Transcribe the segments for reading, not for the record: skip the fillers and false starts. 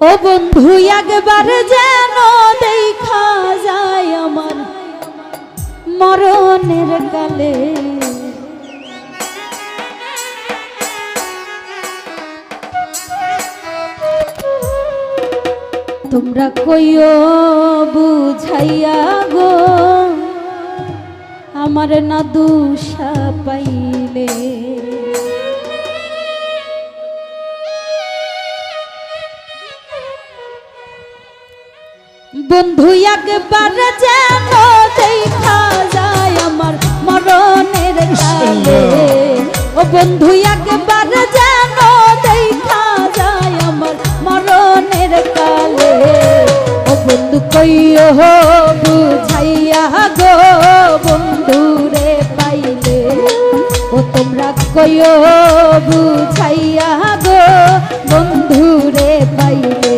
ও বন্ধু একবার যেন দেখা যায় আমার মরণের কালে, তোমরা কইও বুঝাইয়া গো আমার না দুষা পাইলে। বন্ধু একবার যেন দেখা যায় আমার মরণের কালে, ও বন্ধু একবার যেন দেখা যায় আমার মরণের কালে। ও বন্ধু কইও বুঝাইয়া গো বন্ধু রে পাইলে, ও তোমরা কইও বুঝাইয়া গো বন্ধু রে পাইলে।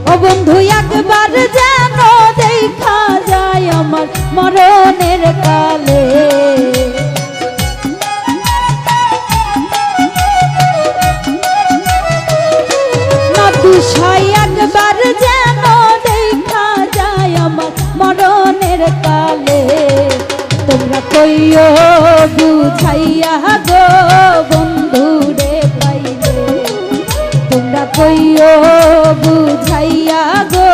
ও বন্ধু একবার যেন দেখা যায় আমার মরণের কালে, না দুষাই একবার যেন দেখা যায় আমার মরণের কালে। তোমরা কইও বুঝাইয়া গো বন্ধু রে পাইলে, তোমরা কইও বুঝাইয়া গো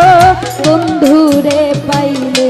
বন্ধু রে পাইলে।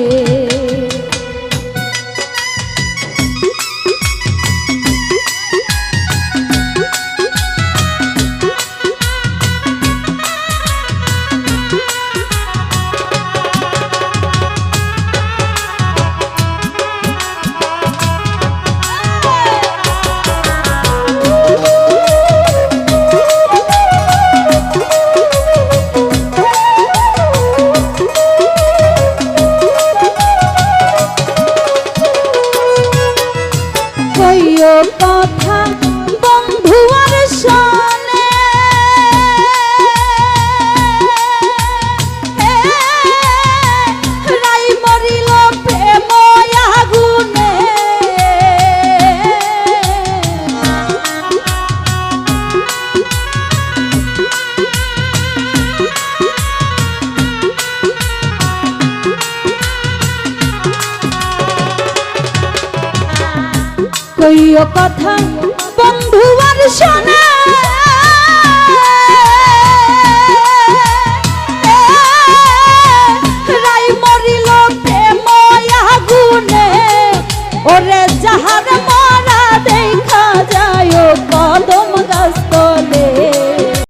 কথা বন্ধু আর শোনে, রাই মরিল প্রেম আগুনে। কইও কথা বন্ধু আর শোনে,